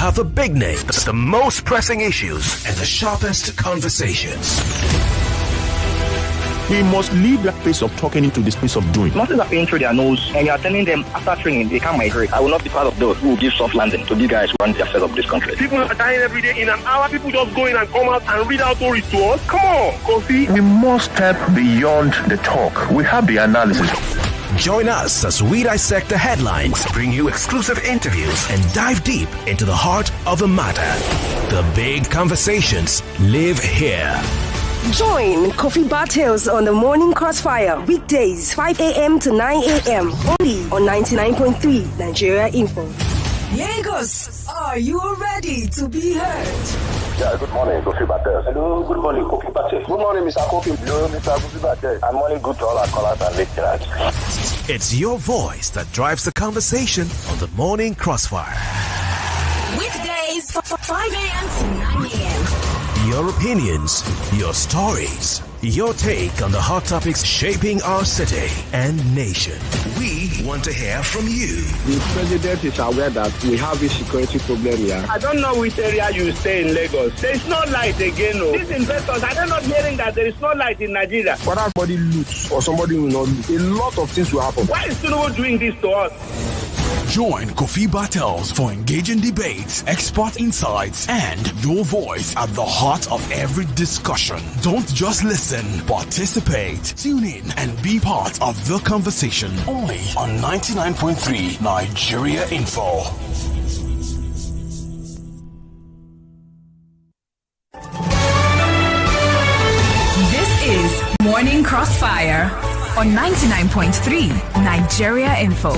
have the big names, the most pressing issues, and the sharpest conversations. We must leave that place of talking into this place of doing. Nothing are paying through their nose, and you are telling them after training they can't migrate. I will not be part of those who will give soft landing to these guys who run the affairs of this country. People are dying every day in an hour. People just go in and come out and read out stories to us. Come on, Kofi. We must step beyond the talk. We have the analysis. Join us as we dissect the headlines, bring you exclusive interviews, and dive deep into the heart of the matter. The big conversations live here. Join Kofi Bartels on the Morning Crossfire, weekdays 5 a.m. to 9 a.m. only on 99.3 Nigeria Info. Lagos, are you ready to be heard? Yeah, good morning, Kofi Bartels. Hello, good morning, Kofi Bartels. Good morning, Mr. Kofi. Hello, Mr. Kofi Bartels. I'm morning good to all our callers and listeners. It's your voice that drives the conversation on the Morning Crossfire. Weekdays 5 a.m. to 9 a.m. Your opinions, your stories, your take on the hot topics shaping our city and nation. We want to hear from you. The president is aware that we have a security problem here. I don't know which area you stay in Lagos. There is no light again. No. These investors, are they not hearing that there is no light in Nigeria? Whether somebody loots or somebody will not loot, a lot of things will happen. Why is Tinubu doing this to us? Join Kofi Bartels for engaging debates, expert insights, and your voice at the heart of every discussion. Don't just listen, participate. Tune in and be part of the conversation. Only on 99.3 Nigeria Info. This is Morning Crossfire on 99.3 Nigeria Info.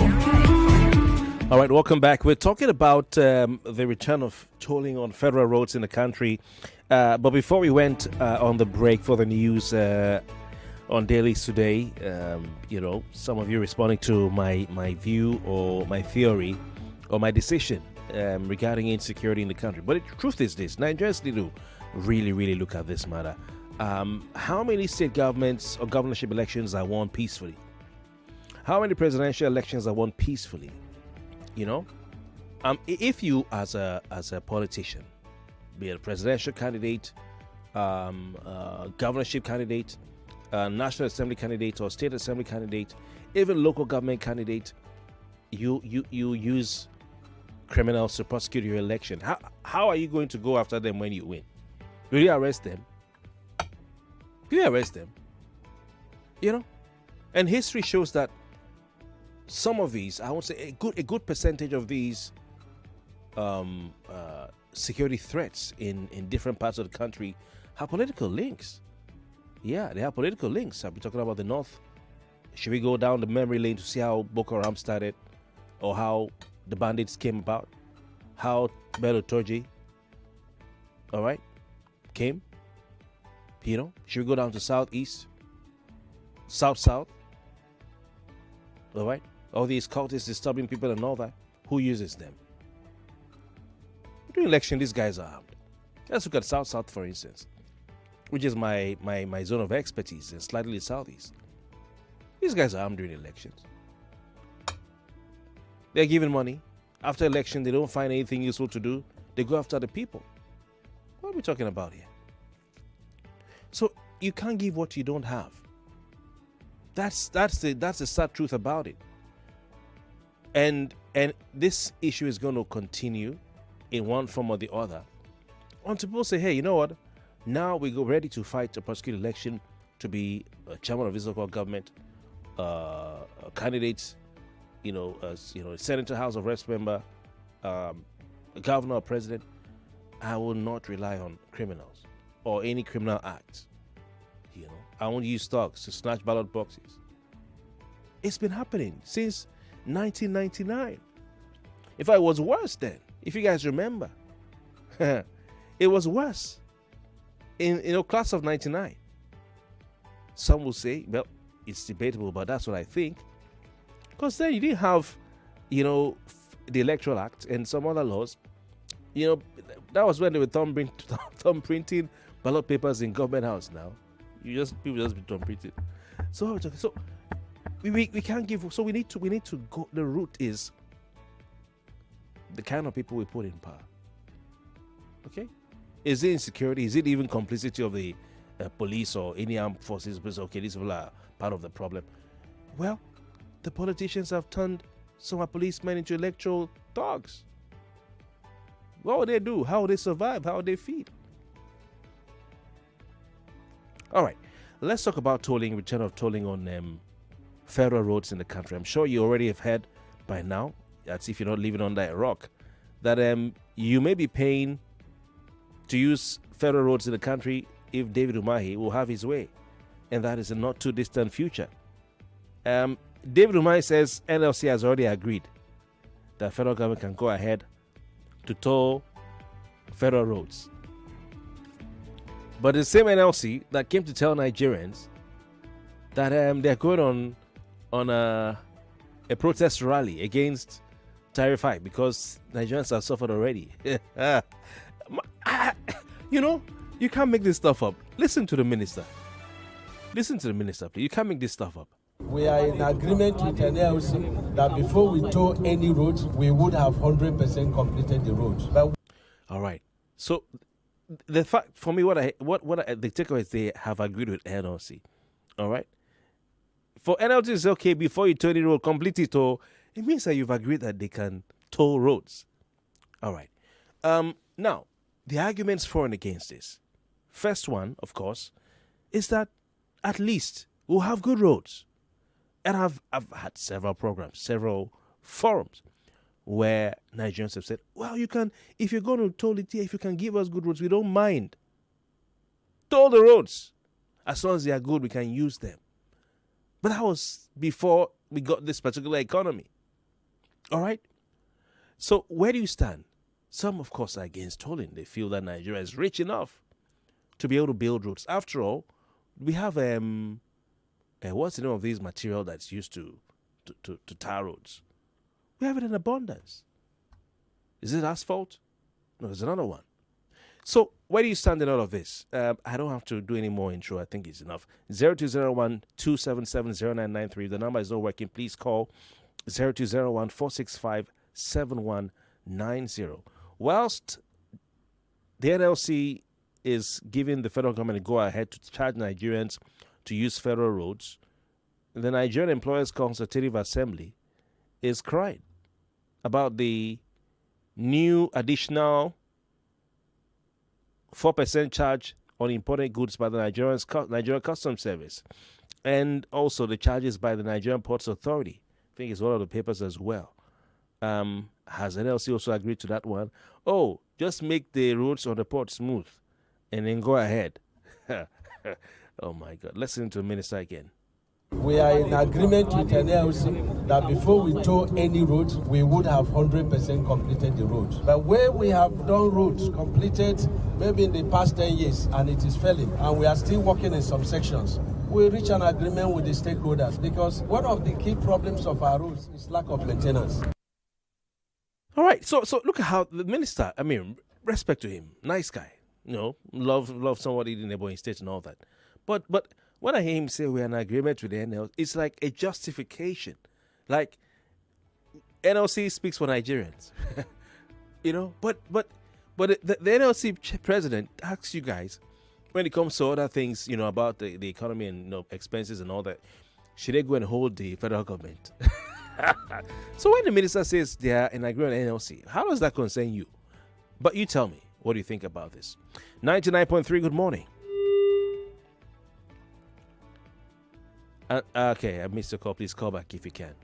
All right, welcome back. We're talking about the return of tolling on federal roads in the country. But before we went on the break for the news on Dailies today, some of you responding to my view or my theory or my decision regarding insecurity in the country. But the truth is this: Nigerians need to really, really look at this matter. How many state governments or governorship elections are won peacefully? How many presidential elections are won peacefully? If you as a politician, be it a presidential candidate, governorship candidate, national assembly candidate, or state assembly candidate, even local government candidate, you use criminals to prosecute your election. How are you going to go after them when you win? Will you arrest them? Will you arrest them? And history shows that some of these, I would say a good percentage of these security threats in different parts of the country have political links. Yeah, they have political links. I'll be talking about the North. Should we go down the memory lane to see how Boko Haram started, or how the bandits came about, how Bello Turji, came? Should we go down to Southeast, South? All right? All these cultists disturbing people and all that. Who uses them? During election, these guys are armed. Let's look at South, for instance, which is my zone of expertise, and slightly Southeast. These guys are armed during elections. They're given money. After election, they don't find anything useful to do. They go after the people. What are we talking about here? So you can't give what you don't have. That's the sad truth about it. And this issue is going to continue in one form or the other until people say, hey, you know what? Now we go ready to fight a prosecuted election to be a chairman of this local government, candidates, senator, House of Reps member, a governor or president. I will not rely on criminals or any criminal acts. I won't use thugs to snatch ballot boxes. It's been happening since 1999. In fact, it was worse then. If you guys remember, it was worse in class of 99. Some will say, well, it's debatable, but that's what I think. Because then you didn't have, the Electoral Act and some other laws. That was when they were thumb printing ballot papers in government house. Now, people just be thumb printed. So we can't give. So we need to go. The root is the kind of people we put in power. Okay? Is it insecurity? Is it even complicity of the police or any armed forces? Because, okay, these people are part of the problem. Well, the politicians have turned some of our policemen into electoral dogs. What will they do? How will they survive? How will they feed? All right, let's talk about tolling, return of tolling on federal roads in the country. I'm sure you already have heard by now, as if you're not living under a rock, that you may be paying to use federal roads in the country if David Umahi will have his way, and that is a not too distant future. David Umahi says NLC has already agreed that federal government can go ahead to toll federal roads. But the same NLC that came to tell Nigerians that they're going on a protest rally against tariff hike because Nigerians have suffered already. You can't make this stuff up. Listen to the minister. Listen to the minister, please. You can't make this stuff up. We are in agreement with NLC that before we tow any roads, we would have 100% completed the roads. All right. So the fact for me, the takeaway is they have agreed with NLC. All right. For NLC to say, okay, before you tow any road, complete it, tow, it means that you've agreed that they can tow roads. All right. Now, the arguments for and against this. First one, of course, is that at least we'll have good roads. And I've had several programs, several forums where Nigerians have said, well, you can, if you're going to toll it here, if you can give us good roads, we don't mind. Toll the roads. As long as they are good, we can use them. But that was before we got this particular economy. All right? So where do you stand? Some, of course, are against tolling. They feel that Nigeria is rich enough to be able to build roads. After all, we have what's the name of this material that's used to tar roads? We have it in abundance. Is it asphalt? No, there's another one. So where do you stand in all of this? I don't have to do any more intro. I think it's enough. 0201-277-0993. The number is not working. Please call 0201-465-7190. Whilst the NLC is giving the federal government a go-ahead to charge Nigerians to use federal roads, the Nigerian Employers Consultative Assembly is crying about the new additional 4% charge on imported goods by the Nigerian Customs Service, and also the charges by the Nigerian Ports Authority. I think it's one of the papers as well. Has NLC also agreed to that one? Oh, just make the roads on the port smooth and then go ahead. Oh my God. Listen to the minister again. We are in agreement with NLC that before we tow any roads, we would have 100% completed the roads. But where we have done roads completed maybe in the past 10 years and it is failing, and we are still working in some sections, we reach an agreement with the stakeholders, because one of the key problems of our roads is lack of maintenance. All right. So look at how the minister, I mean, respect to him, nice guy, love somebody in the neighboring state and all that. But when I hear him say we're in agreement with the NLC, it's like a justification. Like, NLC speaks for Nigerians, But the NLC president asks you guys, when it comes to other things, about the economy and expenses and all that, should they go and hold the federal government? So when the minister says they are in agreement with NLC, how does that concern you? But you tell me, what do you think about this? 99.3, good morning. Okay, I missed your call. Please call back if you can.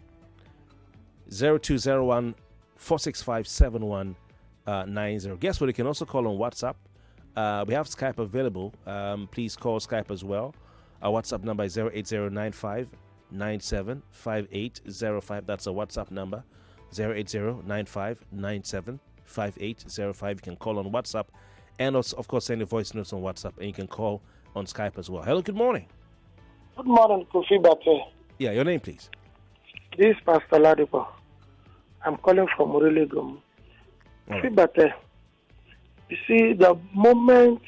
0201-465-7190. Guess what? You can also call on WhatsApp. We have Skype available. Please call Skype as well. Our WhatsApp number is 08095975805. That's a WhatsApp number. 08095975805. You can call on WhatsApp. And also, of course, send your voice notes on WhatsApp. And you can call on Skype as well. Hello, good morning. Good morning, Kofi Bartels. Yeah, your name, please. This is Pastor Ladipo. I'm calling from Urilegum. Kofi Bartels, you see, the moment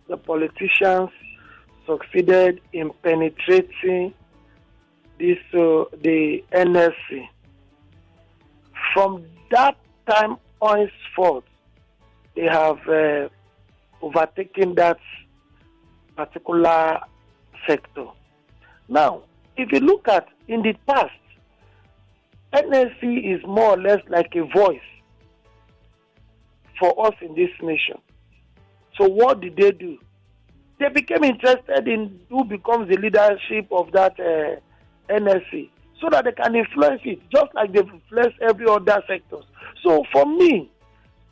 the politicians succeeded in penetrating the NSC, from that time henceforth, they have overtaken that particular sector. Now, if you look at in the past, NSC is more or less like a voice for us in this nation. So what did they do? They became interested in who becomes the leadership of that NSC so that they can influence it, just like they've influenced every other sector. So for me,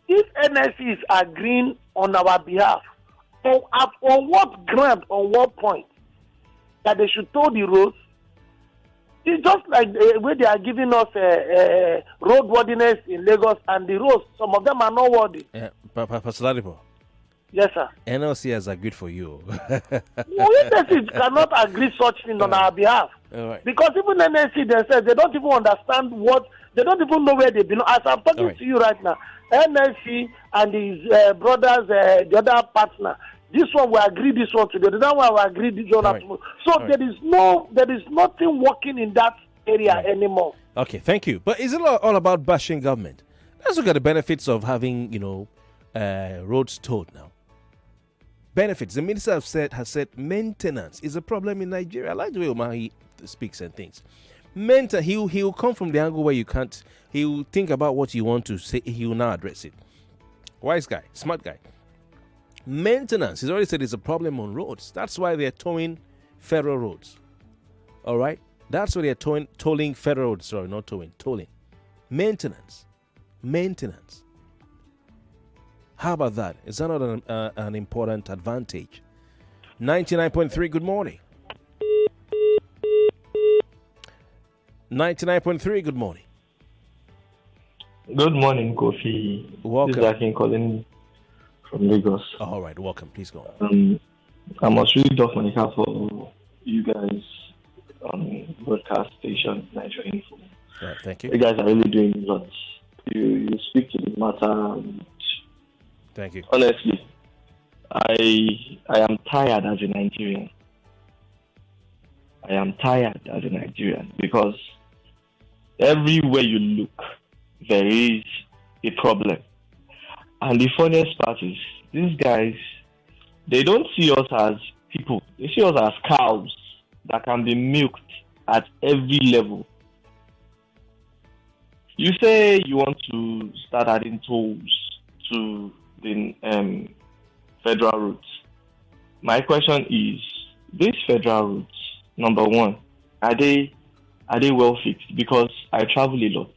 if NSC is agreeing on our behalf, on what ground, on what point, that they should tow the roads, it's just like the way they are giving us roadworthiness in Lagos, and the roads, some of them are not worthy. Pastor Ladipo. Yes, sir. NLC has agreed for you. NSC cannot agree such things on our behalf. Right. Because even NSC themselves, they don't even understand they don't even know where they belong. As I'm talking to you right now, NSC and his brothers, the other partner, this one will agree this one today, the other one will agree this one tomorrow. So there is nothing working in that area anymore. Okay, thank you. But is it all about bashing government? Let's look at the benefits of having, roads towed now. Benefits. The minister has said maintenance is a problem in Nigeria. I like the way Umahi speaks and things. Maintenance, he'll come from the angle where you can't. He'll think about what you want to say. He'll now address it. Wise guy, smart guy. Maintenance. He's already said it's a problem on roads. That's why they're towing federal roads. All right. That's why they're tolling federal roads. Sorry, not towing. Tolling. Maintenance. How about that? Is that not an important advantage? 99.3, good morning. 99.3, good morning. Good morning, Kofi. Welcome. This is Akin calling from Lagos. All right, welcome. Please go on. I must really doff my cap for you guys on broadcast station, Nigeria Info. All right, thank you. You guys are really doing a lot. You speak to the matter. Thank you. Honestly, I am tired as a Nigerian. Because everywhere you look, there is a problem. And the funniest part is, these guys, they don't see us as people. They see us as cows that can be milked at every level. You say you want to start adding tolls to the federal routes. My question is, these federal routes, number one, are they well fixed? Because I travel a lot.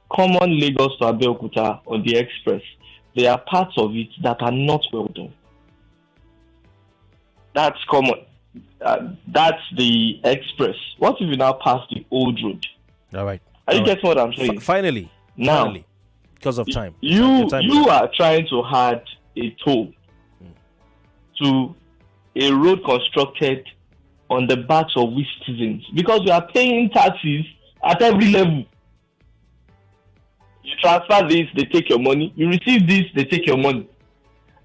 Common Lagos to Abeokuta on the express, there are parts of it that are not well done. That's common. That's the express. What if you now pass the old road? All right. Are you getting what I'm saying? Finally, because of time. You are trying to add a toll to a road constructed on the backs of we citizens, because we are paying taxes at every level. You transfer this, they take your money. You receive this, they take your money.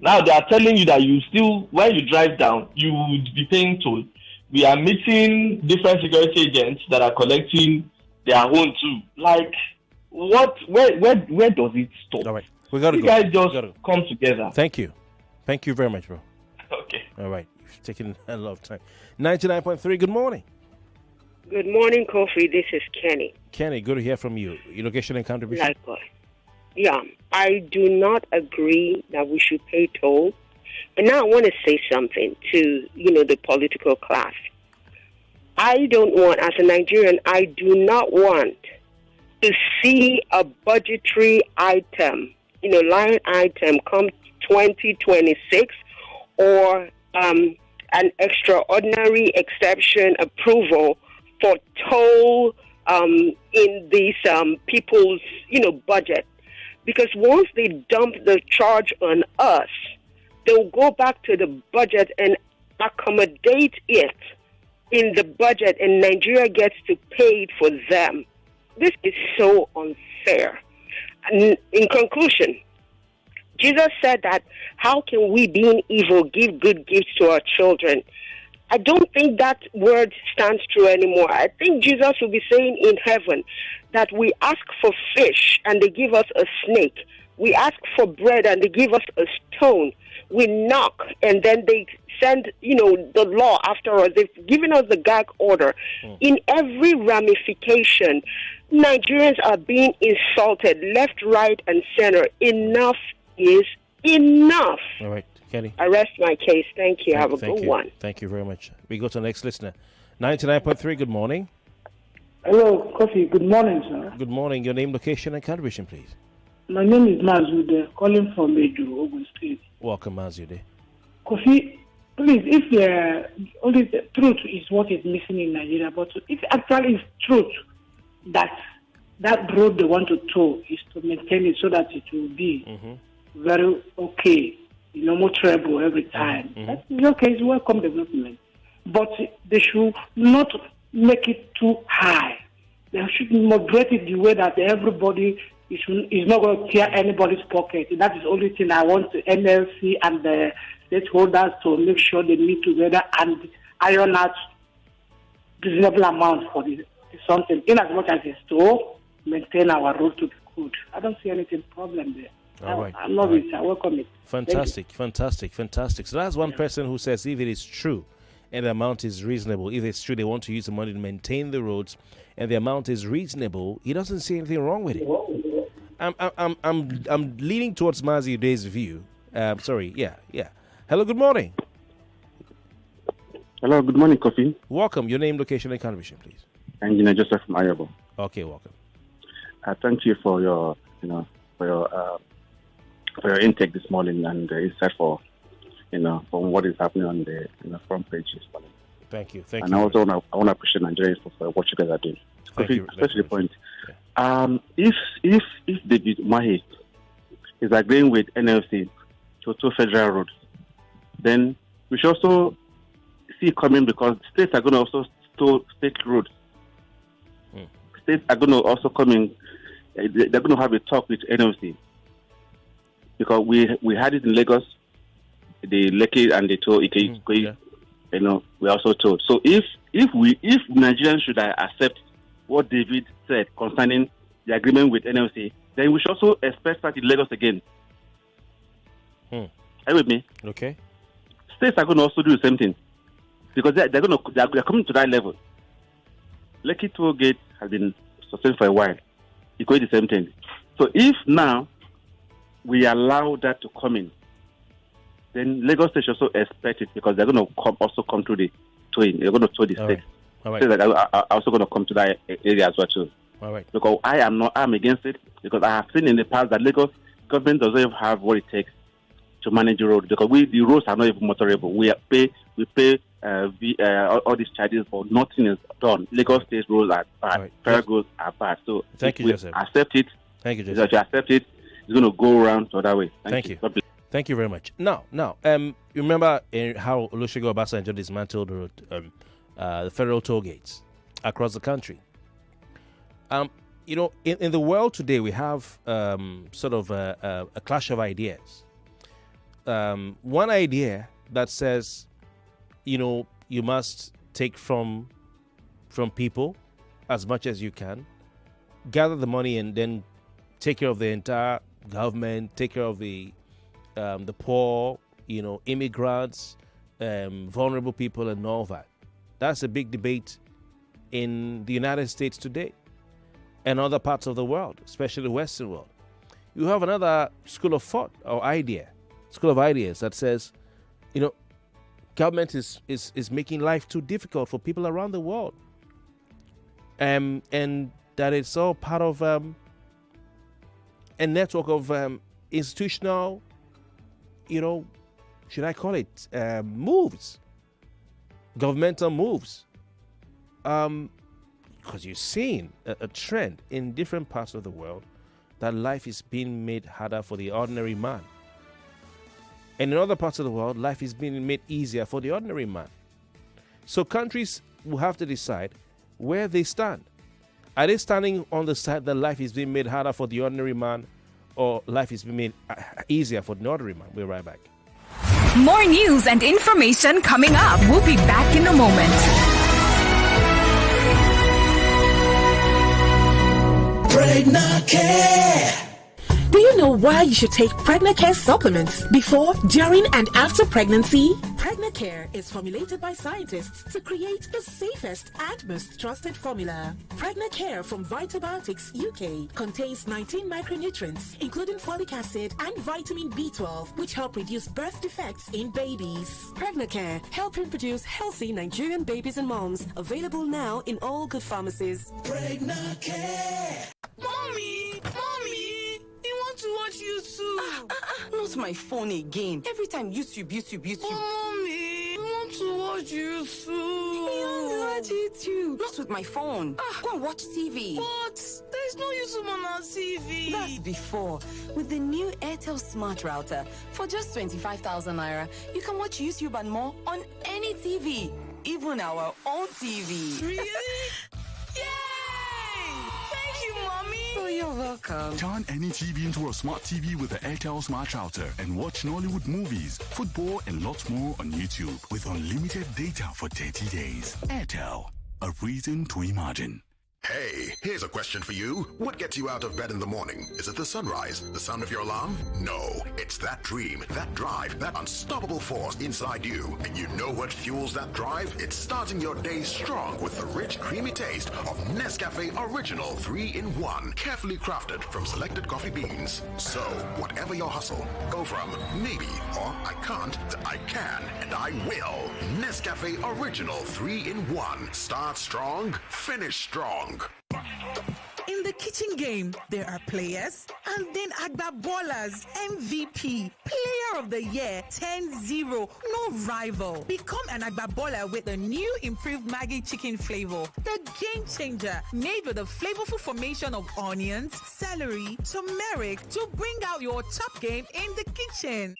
Now they are telling you that you still, when you drive down, you would be paying toll. We are meeting different security agents that are collecting their own too. Like, what? Where does it stop? All right, we got to go. You guys just come together. Thank you very much, bro. Okay. All right, you've taken a lot of time. 99.3. Good morning. Good morning, Kofi. This is Kenny. Kenny, good to hear from you. Your location and contribution. Likewise. Yeah, I do not agree that we should pay toll. And now I want to say something to, the political class. I don't want, as a Nigerian, I do not want to see a budgetary item, line item come 2026 or an extraordinary exception approval for toll in these people's, budget. Because once they dump the charge on us, they'll go back to the budget and accommodate it in the budget, and Nigeria gets to pay it for them. This is so unfair. And in conclusion, Jesus said that how can we, being evil, give good gifts to our children? I don't think that word stands true anymore. I think Jesus will be saying in heaven that we ask for fish and they give us a snake. We ask for bread and they give us a stone. We knock and then they send, the law after us. They've given us the gag order. In every ramification, Nigerians are being insulted left, right, and center. Enough is enough. All right, Kelly. I rest my case. Thank you. Have a good one. Thank you very much. We go to the next listener. 99.3, good morning. Hello, Kofi. Good morning, sir. Good morning. Your name, location, and contribution, please. My name is Mazude, calling from Edo, Ogun State. Welcome, Mazude. Kofi, please, if only the truth is what is missing in Nigeria, but if actually it's truth that road they want to tow is to maintain it so that it will be very okay, no more trouble every time. That's okay, it's welcome development. But they should not make it too high. They should moderate it the way that everybody is not going to tear anybody's pocket. That is the only thing I want the NLC and the stakeholders to make sure they meet together and iron out reasonable amount for something. In as much as it's to maintain our road to be good. I don't see anything problem there. All right. I love it. I welcome it. Fantastic. So that's one person who says if it is true and the amount is reasonable, if it's true they want to use the money to maintain the roads and the amount is reasonable, he doesn't see anything wrong with it. I'm leaning towards Mazi Uday's view. Hello, good morning. Hello, good morning, Kofi. Welcome. Your name, location, and contribution, please. Engineer Joseph from Ayabo. Okay, welcome. Thank you for your, for your intake this morning and insight for from what is happening on the front page this morning. Thank you. And I also want to appreciate Nigerians for what you guys are doing. Especially the point. If David Mahi is agreeing with NLC to two federal roads, then we should also see it coming because states are going to also store state roads. States are going to also come in. They're going to have a talk with NLC because we had it in Lagos, the Lekki and the Ikoyi. We also told. So if Nigerians should accept what David said concerning the agreement with NLC, then we should also expect that in Lagos again. Are you with me? Okay. States are going to also do the same thing because they're coming to that level. Lekki toll gate has been sustained for a while. Ikoyi the same thing. So if now we allow that to come in, then Lagos State should also expect it because they're going to also come to the towing. They're going to tow the state. All right. States are also going to come to that area as well too. All right. Because I'm against it because I have seen in the past that Lagos government doesn't even have what it takes to manage the road because the roads are not even motorable. We pay all these charges, but nothing is done. Lagos State roads are bad. Federal roads are bad. So thank you, Joseph. Accept it. Thank you, Joseph. If you accept it, it's going to go around the other way. Thank you. Thank you very much. Now, you remember how Olusegun Obasanjo dismantled the federal toll gates across the country. In the world today, we have sort of a clash of ideas. One idea that says, you must take from people as much as you can, gather the money, and then take care of the entire government, take care of the poor, immigrants, vulnerable people, and all that. That's a big debate in the United States today and other parts of the world, especially the Western world. You have another school of thought or school of ideas that says, government is making life too difficult for people around the world, and that it's all part of a network of institutional, should I call it moves, governmental moves, because you're seeing a trend in different parts of the world that life is being made harder for the ordinary man. And in other parts of the world, life is being made easier for the ordinary man. So countries will have to decide where they stand. Are they standing on the side that life is being made harder for the ordinary man, or life is being made easier for the ordinary man? We'll be right back. More news and information coming up. We'll be back in a moment. Pregnacare. Do you know why you should take Pregnacare supplements before, during, and after pregnancy? Pregnacare is formulated by scientists to create the safest and most trusted formula. Pregnacare from Vitabiotics UK contains 19 micronutrients, including folic acid and vitamin B12, which help reduce birth defects in babies. Pregnacare, helping produce healthy Nigerian babies and moms. Available now in all good pharmacies. Pregnacare. Mommy! I want to watch YouTube. Not my phone again. Every time YouTube. Mommy, I want to watch YouTube. You want to watch YouTube? Not with my phone. Go and watch TV. But there's no YouTube on our TV. That's before. With the new Airtel Smart Router, for just 25,000 naira, you can watch YouTube and more on any TV. Even our own TV. Really? Yay! Thank you, Mommy. Oh, you're welcome. Turn any TV into a smart TV with the Airtel Smart Router and watch Nollywood movies, football, and lots more on YouTube with unlimited data for 30 days. Airtel, a reason to imagine. Hey, here's a question for you. What gets you out of bed in the morning? Is it the sunrise? The sound of your alarm? No, it's that dream, that drive, that unstoppable force inside you. And you know what fuels that drive? It's starting your day strong with the rich, creamy taste of Nescafe Original 3-in-1, carefully crafted from selected coffee beans. So, whatever your hustle, go from maybe or I can't to I can and I will. Nescafe Original 3-in-1. Start strong, finish strong. In the kitchen game, there are players and then Agba Ballers, MVP, Player of the Year, 10-0, no rival. Become an Agba Baller with the new improved Maggi chicken flavor, the game changer, made with a flavorful formation of onions, celery, turmeric to bring out your top game in the kitchen.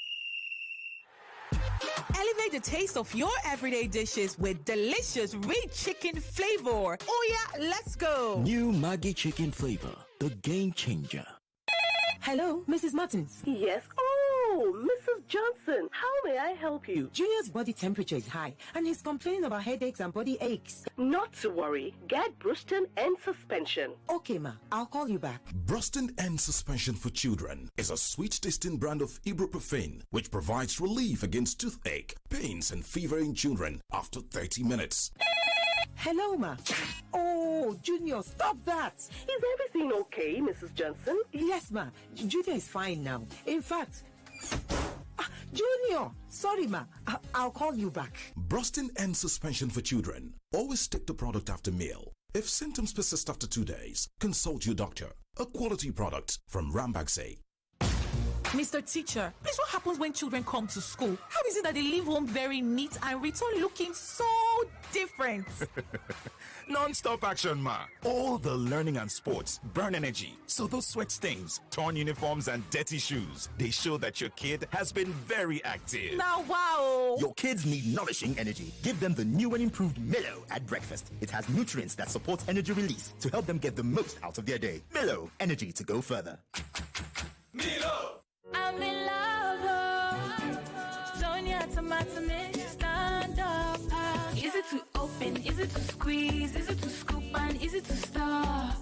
Elevate the taste of your everyday dishes with delicious rich chicken flavor. Oh yeah, let's go. New Maggi chicken flavor, the game changer. Hello, Mrs. Martins. Yes. Oh, Mrs. Johnson, how may I help you? Junior's body temperature is high and he's complaining about headaches and body aches. Not to worry. Get Bruston and suspension. Okay, ma. I'll call you back. Bruston and Suspension for Children is a sweet-tasting brand of ibuprofen which provides relief against toothache, pains, and fever in children after 30 minutes. Hello, ma. Oh, Junior, stop that. Is everything okay, Mrs. Johnson? Yes, ma. Junior is fine now. In fact... Junior! Sorry, ma. I'll call you back. Brustin and Suspension for Children. Always take the product after meal. If symptoms persist after 2 days, consult your doctor. A quality product from Rambaxay. Mr. Teacher, please, what happens when children come to school? How is it that they leave home very neat and return looking so different? Non-stop action, ma. All the learning and sports burn energy. So those sweat stains, torn uniforms, and dirty shoes, they show that your kid has been very active. Now, wow. Your kids need nourishing energy. Give them the new and improved Milo at breakfast. It has nutrients that support energy release to help them get the most out of their day. Milo, energy to go further. Milo! I'm in love, Sonia tomato mix, stand up. Is it to open, is it to squeeze, is it to scoop and is it to stir?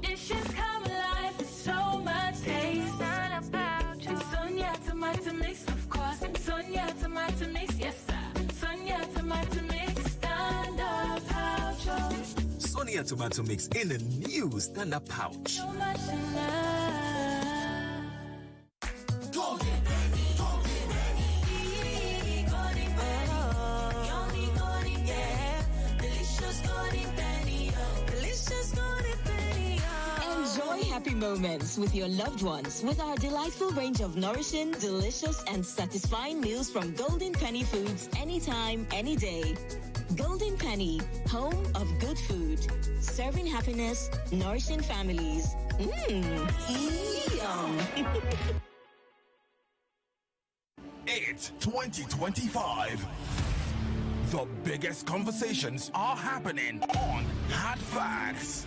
Dishes come alive with so much taste. Stand up pouch, Sonia tomato mix, of course. Sonia tomato mix, yes sir. Sonia tomato mix, stand up pouch. Sonia tomato mix in the new stand up pouch. So much in love. Happy moments with your loved ones with our delightful range of nourishing, delicious, and satisfying meals from Golden Penny Foods anytime, any day. Golden Penny, home of good food, serving happiness, nourishing families. Yum. It's 2025. The biggest conversations are happening on Hot Facts.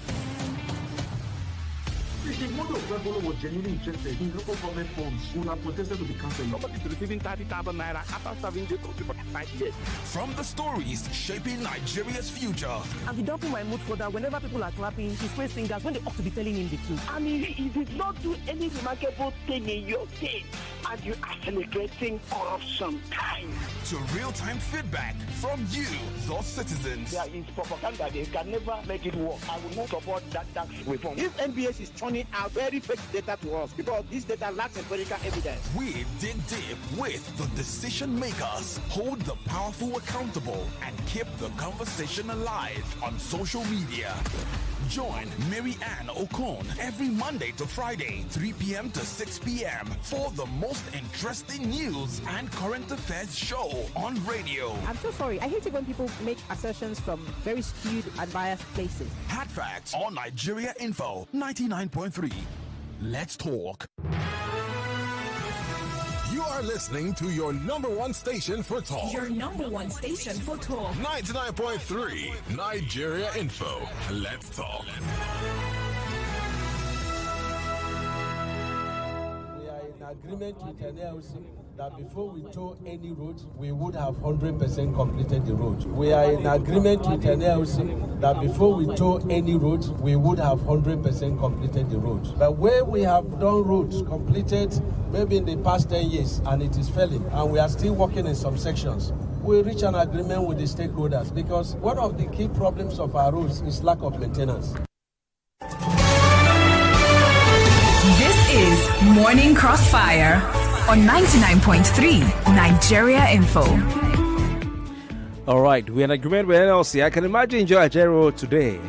If Mondo Pueblo was genuinely interested in local government funds, would have protested to be cancelled. Somebody is receiving 30,000 naira after serving the country for 5 years. From the stories shaping Nigeria's future. I've been dumping my mood for that whenever people are clapping, he's praising singers when they ought to be telling him the truth. I mean, he did not do any remarkable thing in your day, and you are celebrating corruption time. To real-time feedback from you, the citizens. There is propaganda. They can never make it work. I will not support that tax reform. If NBS is turning out very fake data to us because this data lacks empirical evidence. We dig deep with the decision makers, hold the powerful accountable, and keep the conversation alive on social media. Join Mary Ann Okon every Monday to Friday, 3 p.m. to 6 p.m. for the most interesting news and current affairs show on radio. I'm so sorry. I hate it when people make assertions from very skewed and biased places. Hard Facts on Nigeria Info 99.3. Let's talk. You are listening to your number one station for talk. Your number one station for talk. 99.3 Nigeria Info. Let's talk. We are in agreement with NLC that before we tow any road, we would have 100% completed the road. We are in agreement with NLC that before we tow any road, we would have 100% completed the road. But where we have done roads completed maybe in the past 10 years and it is failing, and we are still working in some sections, we reach an agreement with the stakeholders because one of the key problems of our roads is lack of maintenance. This is Morning Crossfire on 99.3 Nigeria Info. All right, we're in agreement with NLC. I can imagine Joe Ajero today.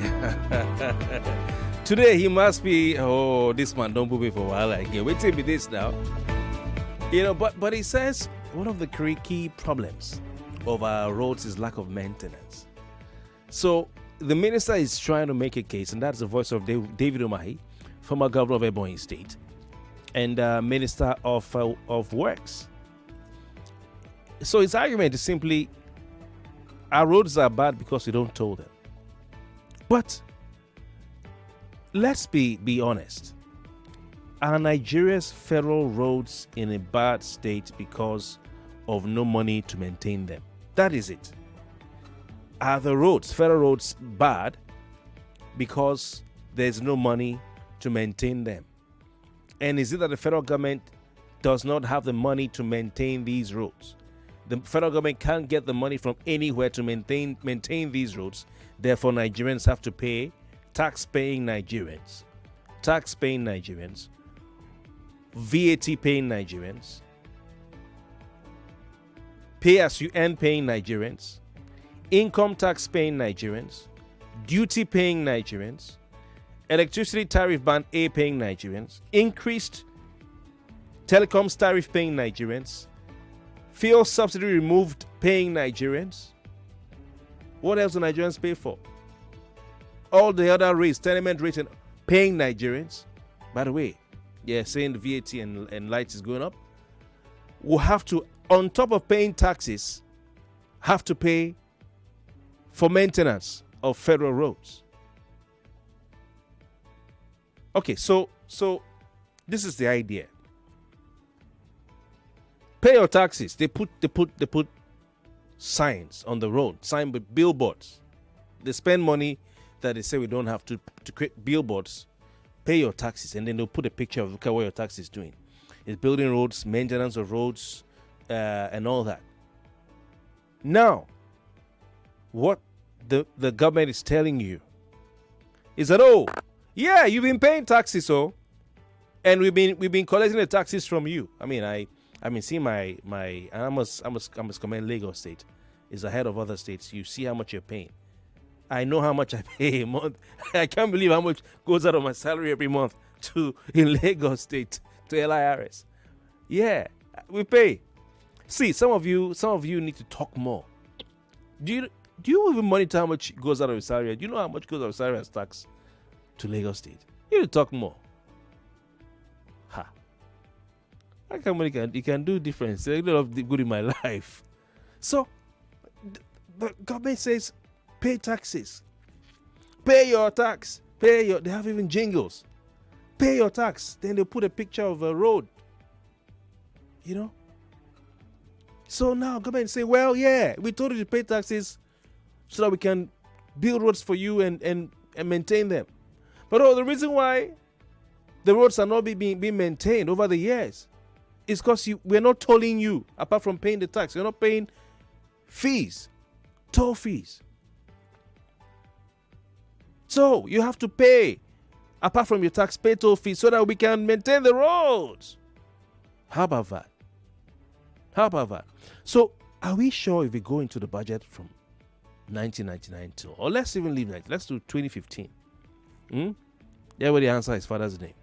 Today he must be, oh, this man don't move me for a while again. Wait till me this now. You know, but he says one of the key problems of our roads is lack of maintenance. So the minister is trying to make a case, and that's the voice of David Umahi, former governor of Ebonyi State, and Minister of Works. So his argument is simply, our roads are bad because we don't tow them. But let's be honest. Are Nigeria's federal roads in a bad state because of no money to maintain them? That is it. Are the roads, federal roads, bad because there's no money to maintain them? And is it that the federal government does not have the money to maintain these roads? The federal government can't get the money from anywhere to maintain these roads. Therefore, Nigerians have to pay, tax-paying Nigerians, VAT-paying Nigerians, pay-as-you-earn paying Nigerians, income tax-paying Nigerians, duty-paying Nigerians, electricity tariff band A paying Nigerians, increased telecoms tariff paying Nigerians, fuel subsidy removed paying Nigerians. What else do Nigerians pay for? All the other rates, tenement rates, and paying Nigerians. By the way, saying the VAT and lights is going up. We'll have to, on top of paying taxes, have to pay for maintenance of federal roads. Okay, so this is the idea. Pay your taxes. They put signs on the road, sign with billboards. They spend money that they say we don't have to create billboards. Pay your taxes, and then they'll put a picture of look at what your tax is doing. It's building roads, maintenance of roads, and all that. Now, what the government is telling you is that, oh, yeah, you've been paying taxes, and we've been collecting the taxes from you. I mean, see my I must commend Lagos State is ahead of other states. You see how much you're paying. I know how much I pay a month. I can't believe how much goes out of my salary every month in Lagos State to LIRS. Yeah, we pay. See, some of you need to talk more. Do you even monitor how much goes out of your salary? Do you know how much goes out of salary as tax to Lagos State? You need to talk more. Ha. I can't believe you can do difference. A lot of good in my life. So the government says, pay taxes. Pay your tax. They have even jingles. Pay your tax. Then they put a picture of a road. You know? So now government say, well, yeah, we told you to pay taxes so that we can build roads for you and maintain them. But the reason why the roads are not being maintained over the years is because we're not tolling you, apart from paying the tax. You're not paying fees, toll fees. So you have to pay, apart from your tax, pay toll fees so that we can maintain the roads. How about that? How about that? So are we sure if we go into the budget from 1999 to, or let's even leave that, let's do 2015. Yeah, where the answer is Father's name.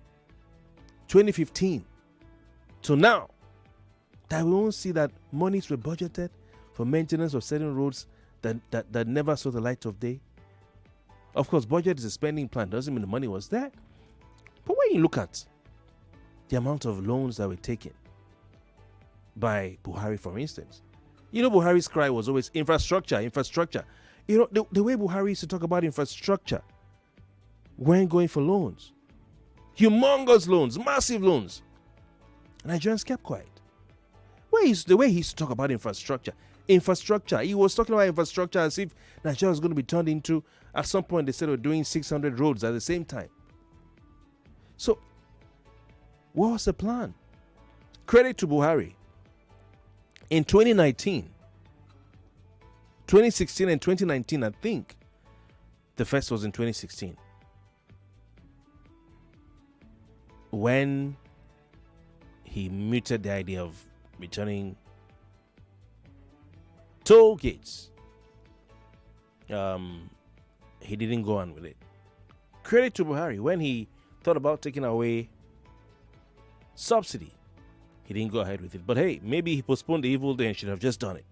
2015 to now, that we won't see that monies were budgeted for maintenance of certain roads that never saw the light of day. Of course, budget is a spending plan. Doesn't mean the money was there. But when you look at the amount of loans that were taken by Buhari, for instance, you know, Buhari's cry was always infrastructure. You know, the way Buhari used to talk about infrastructure when going for loans, humongous loans, massive loans, Nigerians kept quiet. The way he used to talk about infrastructure, he was talking about infrastructure as if Nigeria was going to be turned into, at some point they said they were doing 600 roads at the same time. So, what was the plan? Credit to Buhari. In 2019, 2016 and 2019, I think the first was in 2016, when he mooted the idea of returning toll gates. He didn't go on with it. Credit to Buhari. When he thought about taking away subsidy, he didn't go ahead with it. But hey, maybe he postponed the evil day and should have just done it.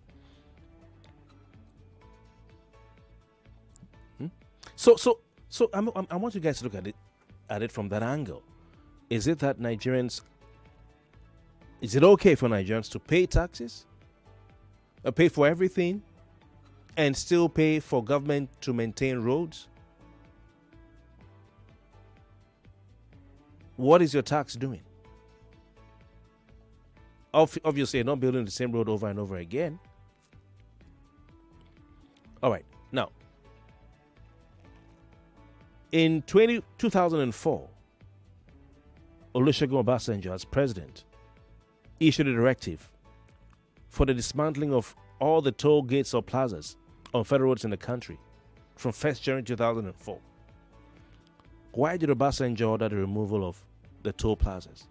So I want you guys to look at it from that angle. Is it that is it okay for Nigerians to pay taxes, pay for everything, and still pay for government to maintain roads? What is your tax doing? Obviously, you're not building the same road over and over again. All right. Now, in 2004, Olusegun Obasanjo, as president, issued a directive for the dismantling of all the toll gates or plazas on federal roads in the country from 1st January 2004. Why did Obasanjo order the removal of the toll plazas?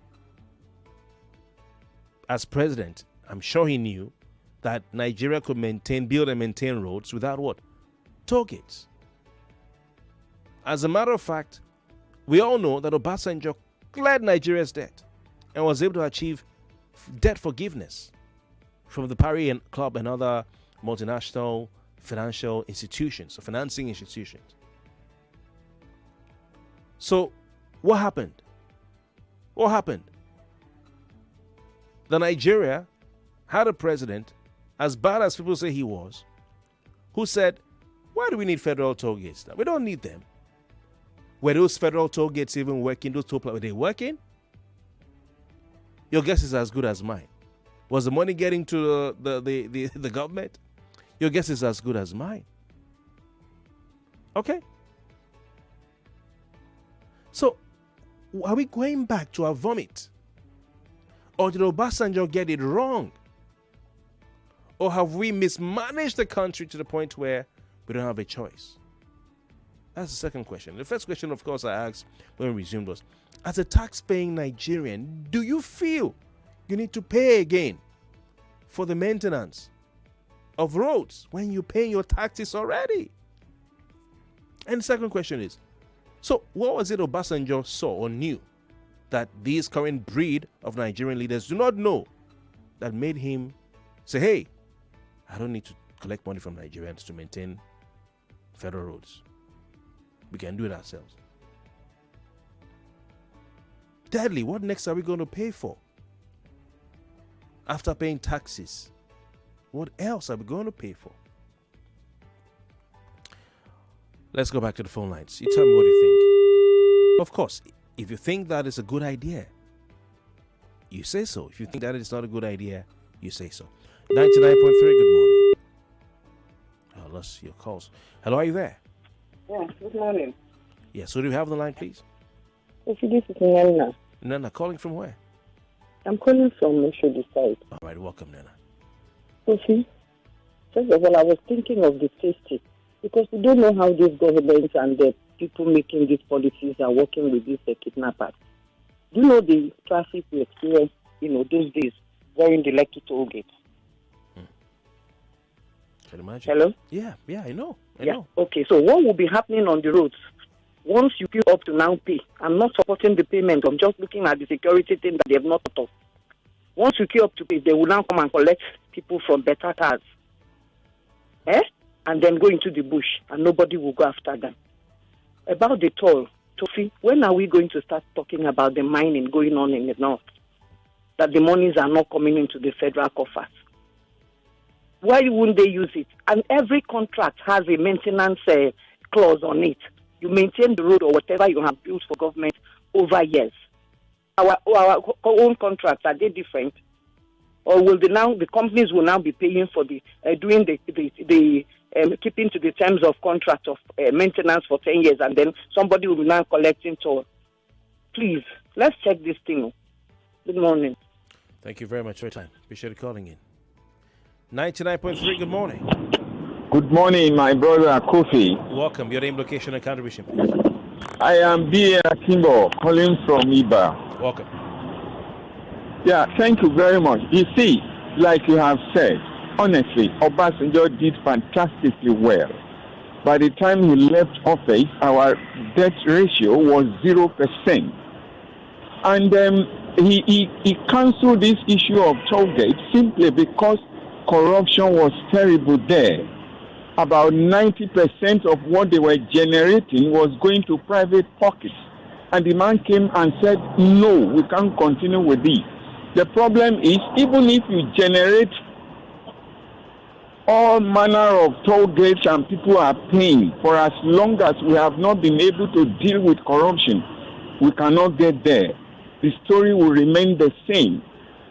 As president, I'm sure he knew that Nigeria could build and maintain roads without what? Toll gates. As a matter of fact, we all know that Obasanjo cleared Nigeria's debt and was able to achieve debt forgiveness from the Paris Club and other multinational financial institutions or financing institutions. So, what happened? What happened? The Nigeria had a president, as bad as people say he was, who said, why do we need federal toll gates now? We don't need them. Were those federal toll gates even working? Those toll plazas, were they working? Your guess is as good as mine. Was the money getting to the government? Your guess is as good as mine. Okay? So, are we going back to our vomit? Or did Obasanjo get it wrong? Or have we mismanaged the country to the point where we don't have a choice? That's the second question. The first question, of course, I asked when we resumed was, as a tax-paying Nigerian, do you feel you need to pay again for the maintenance of roads when you pay your taxes already? And the second question is, so what was it Obasanjo saw or knew that these current breed of Nigerian leaders do not know that made him say, hey, I don't need to collect money from Nigerians to maintain federal roads. We can do it ourselves. Thirdly, what next are we going to pay for? After paying taxes, what else are we going to pay for? Let's go back to the phone lines. You tell me what you think. Of course, If you think that is a good idea, you say so. If you think that it's not a good idea, you say so. 99.3, good morning. I lost your calls. Hello, are you there? Yeah, good morning. Yes, who do you have on the line, please? This is Nana. Nana, calling from where? I'm calling from Oshodi side. All right, welcome, Nana. Kofi, first of all, I was thinking of the safety because we don't know how these governments and the people making these policies are working with these kidnappers. Do you know the traffic we experienced, those days during the Lekki toll gate? Can imagine. Hello? Yeah, I know. I Yeah. know. Okay, so what will be happening on the roads? Once you queue up to now pay, I'm not supporting the payment. I'm just looking at the security thing that they have not thought of. Once you queue up to pay, they will now come and collect people from better cars. And then go into the bush, and nobody will go after them. About the toll, Tofi, when are we going to start talking about the mining going on in the north? That the monies are not coming into the federal coffers. Why wouldn't they use it? And every contract has a maintenance clause on it. You maintain the road or whatever you have built for government over years. Our own contracts, are they different? Or will the companies will now be paying for the doing the keeping to the terms of contract of maintenance for 10 years, and then somebody will be now collecting toll? Please, let's check this thing. Good morning. Thank you very much for your time. Appreciate you calling in. 99.3, good morning. Good morning, my brother Kofi. Welcome. Your name, location, and contribution, please. I am B.A. Akimbo, calling from Iba. Welcome. Yeah, thank you very much. You see, like you have said, honestly, Obasanjo did fantastically well. By the time he left office, our debt ratio was 0%. And he cancelled this issue of toll gate simply because corruption was terrible there. About 90% of what they were generating was going to private pockets. And the man came and said, no, we can't continue with this. The problem is, even if you generate all manner of toll gates and people are paying, for as long as we have not been able to deal with corruption, we cannot get there. The story will remain the same.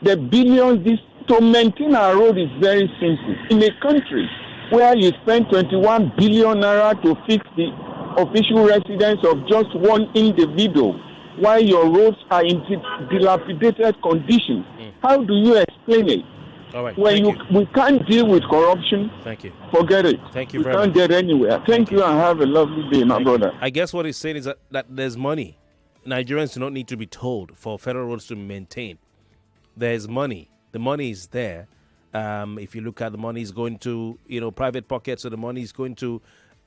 The billions, to maintain our road is very simple. In a country where you spend 21 billion naira to fix the official residence of just one individual, while your roads are in dilapidated conditions, how do you explain it? All right. When we can't deal with corruption, thank you. Forget it. Thank you we very can't much. get anywhere. Thank you and have a lovely day, my brother. I guess what he's saying is that there's money. Nigerians do not need to be told for federal roads to maintain. There's money. The money is there. If you look at the money is going to private pockets, so the money is going to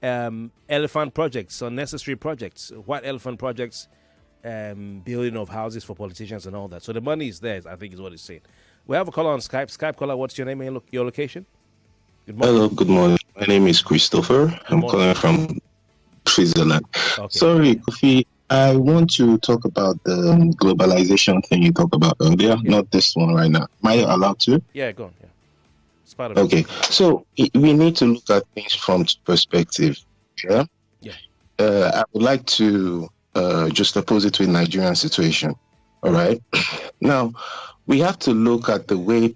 elephant projects, unnecessary projects, white elephant projects, building of houses for politicians and all that. So the money is there, I think is what he's saying. We have a caller on Skype. Skype caller, what's your name and your location? Good morning. Hello, good morning. My name is Christopher. I'm calling from Switzerland. Okay. Sorry, Kofi. I want to talk about the globalization thing you talked about earlier, not this one right now. Am I allowed to? Yeah, go on. Yeah. It's part of Okay. So we need to look at things from perspective. Yeah? Yeah. I would like to just oppose it with Nigerian situation. All right. Now, we have to look at the way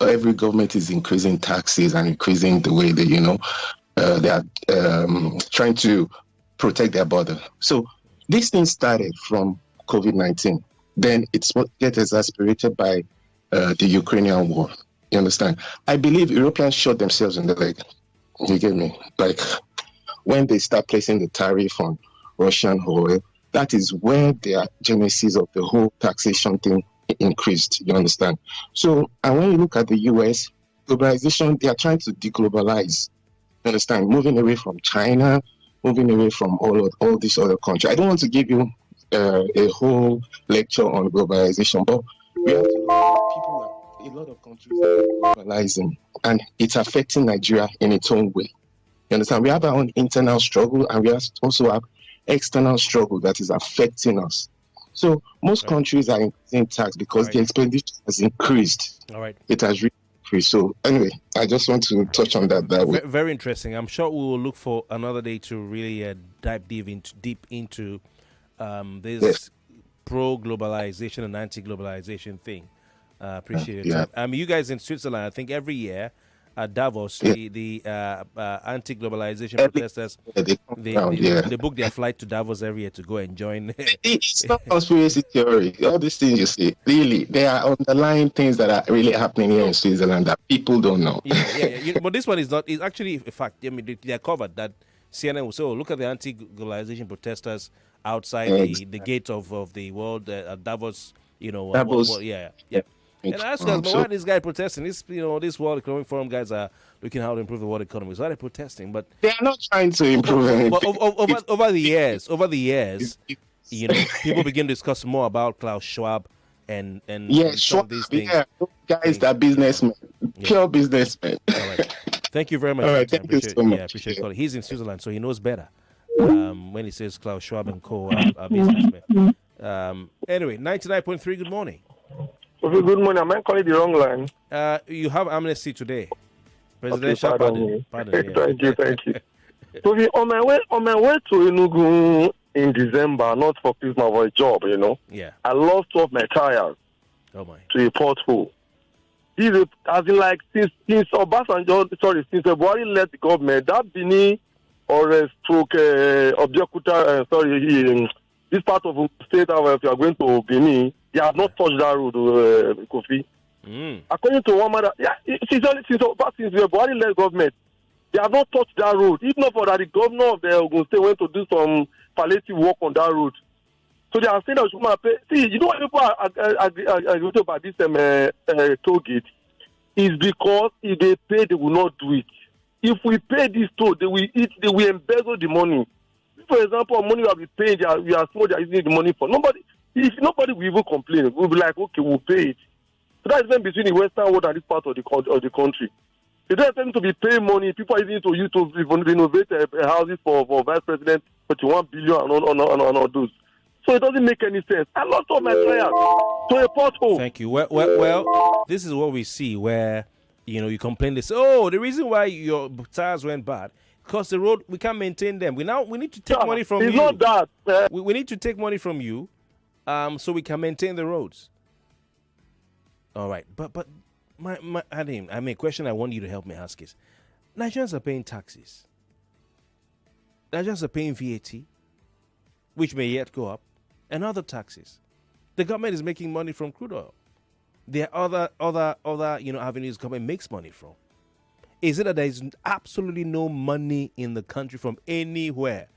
every government is increasing taxes and increasing the way they are trying to protect their border. So this thing started from COVID-19. Then it's what gets exasperated by the Ukrainian war. You understand? I believe Europeans shot themselves in the leg. You get me? Like when they start placing the tariff on Russian oil, that is where the genesis of the whole taxation thing increased. You understand? So, and when you look at the US, globalization, they are trying to deglobalize. You understand? Moving away from China, moving away from all these other countries. I don't want to give you a whole lecture on globalization, but we have to look at a lot of countries are globalizing, and it's affecting Nigeria in its own way. You understand? We have our own internal struggle, and we also have external struggle that is affecting us. So most countries are increasing tax because the expenditure has increased. All right. It has really increased. So anyway, I just want to touch on that way. Very interesting. I'm sure we will look for another day to really dive deep into this pro-globalization and anti-globalization thing. Appreciate it. You guys in Switzerland, I think every year at Davos, the anti-globalization protesters, they book their flight to Davos every year to go and join. It's not conspiracy theory. All these things you see, really, there are underlying things that are really happening here in Switzerland that people don't know. But this one is not. It's actually a fact. I mean, they are covered that CNN will say, "Oh, look at the anti-globalization protesters outside the gate of the world at Davos." Davos. And I ask us, but why are these guys protesting? This World Economic Forum guys are looking how to improve the world economy. So why are they protesting? But they are not trying to improve anything. But over the years, people begin to discuss more about Klaus Schwab and Schwab, these things. Guys, that businessmen, pure businessmen. All right. Thank you very much. All right, thank you so much. Yeah, appreciate it. He's in Switzerland, so he knows better. When he says Klaus Schwab and co are businessmen. Anyway, 99.3. Good morning. Good morning. Am I calling the wrong line? You have amnesty today. Presidential pardon. Thank you. So on my way to Enugu in December, not for Christmas, for a job, Yeah. I lost two of my tires to a pothole. Since Buhari left the government, that Bini or stroke Objekuta, this part of the state if you are going to Benin, they have not touched that road, Kofi. According to one mother, since the Buhari led government, they have not touched that road. If not for that, the governor of the Ogun State went to do some palliative work on that road. So they are saying that we should pay. See, you know why people are about this toll gate? Is because if they pay, they will not do it. If we pay this toll, they will embezzle the money. For example, money we have been paying, we are small, they are using the money for. If nobody will even complain, we'll be like, okay, we'll pay it. So that's even between the Western world and this part of the country. They don't tend to be paying money. People are using to use to renovate houses for Vice President, 41 billion and all those. So it doesn't make any sense. I lost all my players to a pothole. Thank you. Well, this is what we see where, you complain. They say, oh, the reason why your tires went bad, because the road, we can't maintain them. We need to take money from you. It's not that. We need to take money from you so we can maintain the roads. All right. But a question I want you to help me ask is, Nigerians are paying taxes. Nigerians are paying VAT, which may yet go up, and other taxes. The government is making money from crude oil. There are other avenues the government makes money from. Is it that there is absolutely no money in the country from anywhere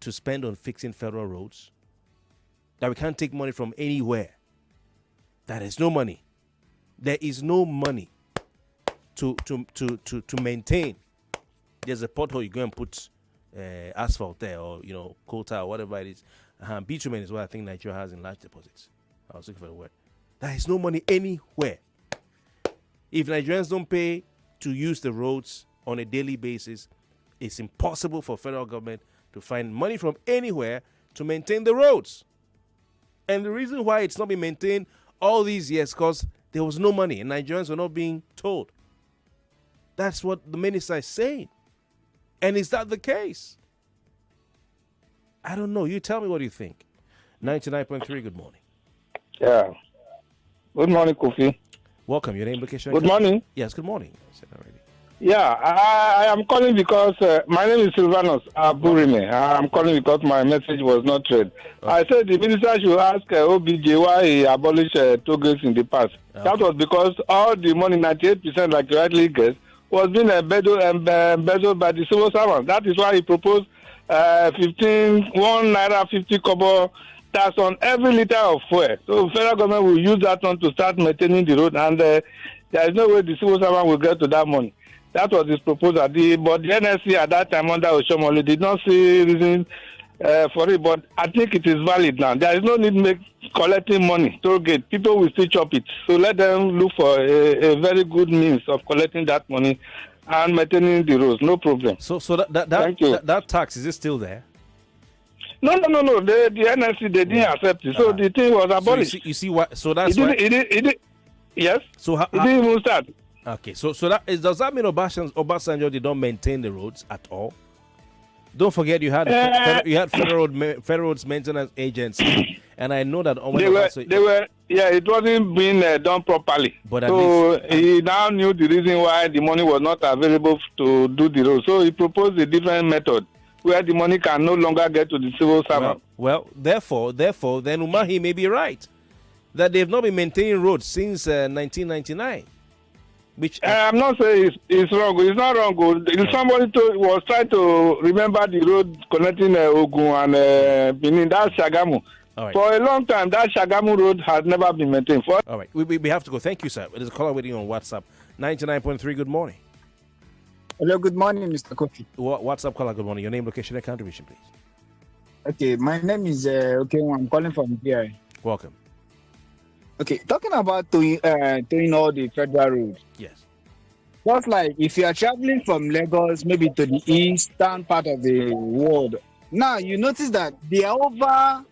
to spend on fixing federal roads? That we can't take money from anywhere? That there's no money. There is no money to maintain. There's a pothole, you go and put asphalt there, or coal tar, or whatever it is. Bitumen is what I think Nigeria has in large deposits. I was looking for the word. There is no money anywhere. If Nigerians don't pay to use the roads on a daily basis, it's impossible for federal government to find money from anywhere to maintain the roads. And the reason why it's not been maintained all these years, because there was no money and Nigerians were not being told. That's what the minister is saying. And is that the case? I don't know. You tell me what you think. 99.3, good morning. Yeah. Good morning, Kofi. Welcome. Your name, location. Good morning. Yes, good morning. I said already. Yeah, I am calling because my name is Silvanus Burime. I'm calling because my message was not read. Okay. I said the minister should ask OBJ why he abolished toll gates in the past. Okay. That was because all the money, 98%, like you rightly guessed, was being embezzled by the civil servants. That is why he proposed 1 naira 50 kobo tax on every liter of fuel. So federal government will use that one to start maintaining the road, and there is no way the civil servant will get to that money. That was his proposal. But the NSC at that time under Oshomole did not see reason for it, but I think it is valid now. There is no need to make collecting money, toll gate. People will still chop it. So let them look for a very good means of collecting that money and maintaining the roads. No problem. So that tax, is it still there? No. The NSC, they didn't accept it. So the thing was abolished. So you see what? So that's why. Yes. So it didn't even start. Okay. So does that mean Obasanjo did not maintain the roads at all? Don't forget you had federal roads maintenance agency, And I know that it wasn't being done properly. But so he now knew the reason why the money was not available to do the road. So he proposed a different method where the money can no longer get to the civil servant. Well, therefore, then Umahi may be right that they've not been maintaining roads since 1999. Which I'm not saying it's wrong. It's not wrong. If somebody was trying to remember the road connecting Ogun and Benin, that's Shagamu. All right. For a long time, that Shagamu road has never been maintained. All right. We have to go. Thank you, sir. There's a caller waiting on WhatsApp. 99.3, good morning. Hello, good morning, Mr. Kofi. WhatsApp caller, good morning. Your name, location, and contribution, please. Okay, my name is I'm calling from here. Welcome. Okay, talking about doing all the federal roads. Yes. Just like if you are traveling from Lagos, maybe to the eastern part of the world, now you notice that there are over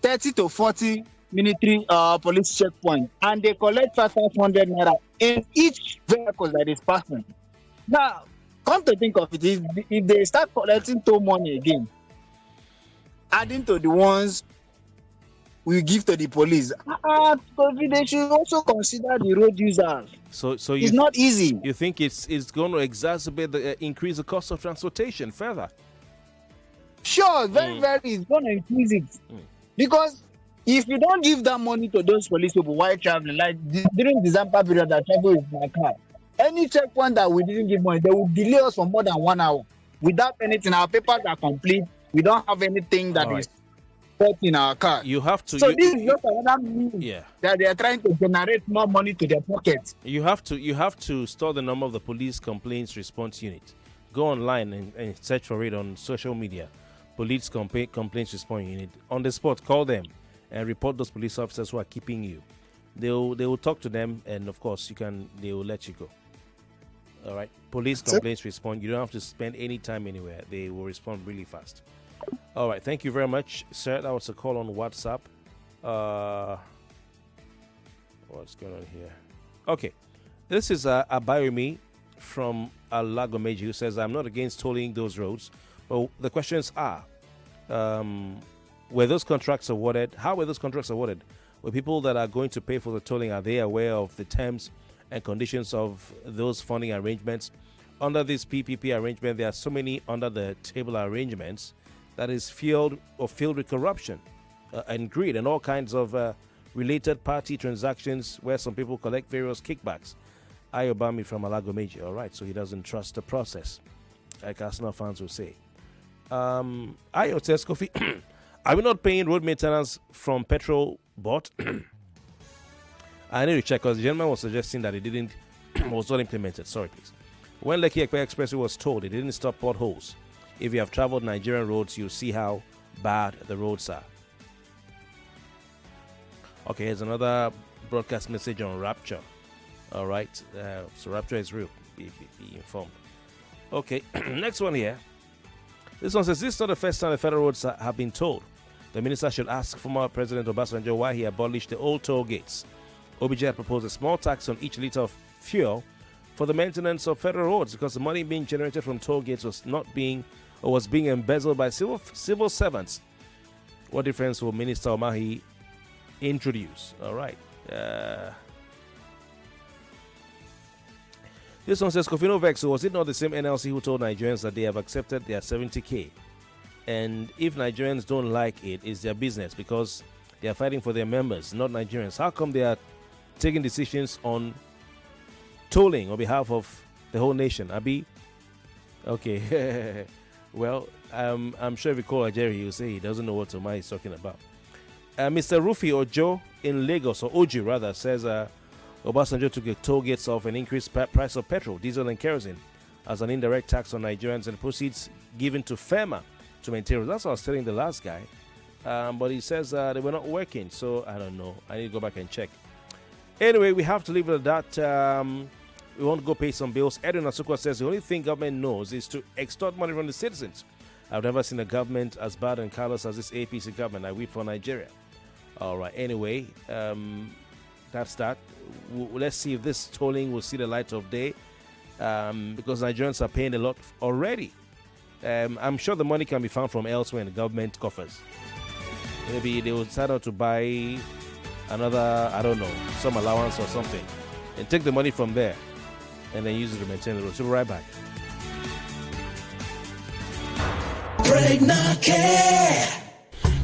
30 to 40 military police checkpoints, and they collect 500 naira in each vehicle that is passing. Now, come to think of it, if they start collecting toll money again, adding to the ones we give to the police, they should also consider the road users. So it's not easy. You think it's going to exacerbate increase the cost of transportation further? Sure, very, it's going to increase it. Because if you don't give that money to those police people while traveling, like during December period that travel with my car, any checkpoint that we didn't give money, they will delay us for more than 1 hour without anything. Our papers are complete. We don't have anything that is put in our car. You have to. So this is just another means that they are trying to generate more money to their pockets. You have to store the number of the police complaints response unit. Go online and search for it on social media. Police complaints response unit. On the spot, call them and report those police officers who are keeping you. They will talk to them, and of course they will let you go. All right. Police complaints response. You don't have to spend any time anywhere. They will respond really fast. All right. Thank you very much, sir. That was a call on WhatsApp. What's going on here? Okay. This is Abayomi from Alagomeji who says, I'm not against tolling those roads, but the questions are, were those contracts awarded? How were those contracts awarded? Were people that are going to pay for the tolling, are they aware of the terms and conditions of those funding arrangements? Under this PPP arrangement, there are so many under the table arrangements that is filled with corruption and greed and all kinds of related party transactions where some people collect various kickbacks. Ayobami from Alagomeji. All right, so he doesn't trust the process, like Arsenal fans will say. Ayo says, Kofi, are we not paying road maintenance from petrol bought? I need to check because the gentleman was suggesting that it was not implemented. Sorry, please. When Lekki Ekpe Expressway was told it didn't stop potholes. If you have traveled Nigerian roads, you'll see how bad the roads are. Okay, here's another broadcast message on Rapture. All right, so Rapture is real. Be informed. Okay, next one here. This one says, this is not the first time the federal roads have been tolled. The minister should ask former President Obasanjo why he abolished the old toll gates. OBJ had proposed a small tax on each liter of fuel for the maintenance of federal roads because the money being generated from toll gates was being embezzled by civil servants. What difference will Minister Omahi introduce? All right. This one says, Kofi Vex, was it not the same NLC who told Nigerians that they have accepted their 70K? And if Nigerians don't like it, it's their business because they are fighting for their members, not Nigerians. How come they are taking decisions on tolling on behalf of the whole nation? Abi? Okay. Well, I'm sure if you call Jerry, he'll say he doesn't know what Omai is talking about. Mr. Rufi Ojo in Lagos, or Oji rather, says Obasanjo took the toll gates off and increased price of petrol, diesel and kerosene as an indirect tax on Nigerians and proceeds given to FEMA to maintain roads. That's what I was telling the last guy. But he says they were not working, so I don't know. I need to go back and check. Anyway, we have to leave it at that. We want to go pay some bills. Edwin Asukwa says the only thing government knows is to extort money from the citizens. I've never seen a government as bad and callous as this APC government. I weep for Nigeria. All right. Anyway, that's that. Let's see if this tolling will see the light of day because Nigerians are paying a lot already. I'm sure the money can be found from elsewhere in the government coffers. Maybe they will start out to buy another, I don't know, some allowance or something, and take the money from there, and then use it to maintain the road. So we'll be right back. Pregnant Care.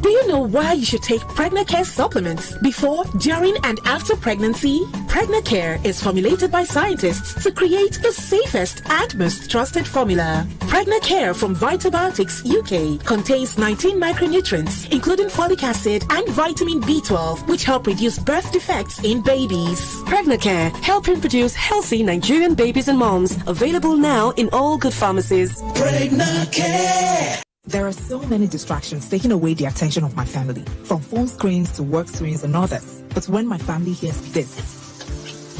Do you know why you should take Pregnant Care supplements before, during, and after pregnancy? Pregnant Care is formulated by scientists to create the safest and most trusted formula. Pregnant Care from Vitabiotics UK contains 19 micronutrients, including folic acid and vitamin B12, which help reduce birth defects in babies. Pregnant Care, helping produce healthy Nigerian babies and moms. Available now in all good pharmacies. Pregnant Care. There are so many distractions taking away the attention of my family, from phone screens to work screens and others. But when my family hears this,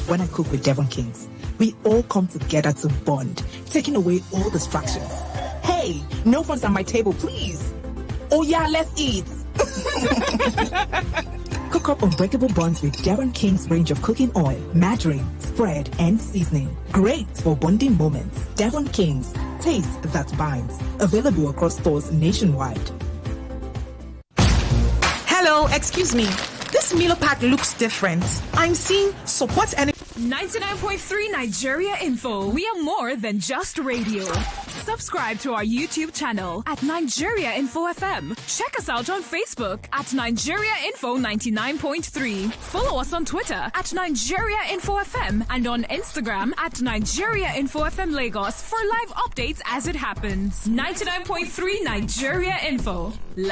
when I cook with Devon Kings, we all come together to bond, taking away all distractions. Hey, no phones at my table, please. Oh yeah, let's eat. Cook up unbreakable bonds with Devon King's range of cooking oil, margarine, spread, and seasoning. Great for bonding moments. Devon King's, taste that binds. Available across stores nationwide. Hello, excuse me. This Milo pack looks different. I'm seeing support and 99.3 Nigeria Info. We are more than just radio. Subscribe to our YouTube channel at Nigeria Info FM. Check us out on Facebook at Nigeria Info 99.3. Follow us on Twitter at Nigeria Info FM and on Instagram at Nigeria Info FM Lagos for live updates as it happens. 99.3 Nigeria Info. Let's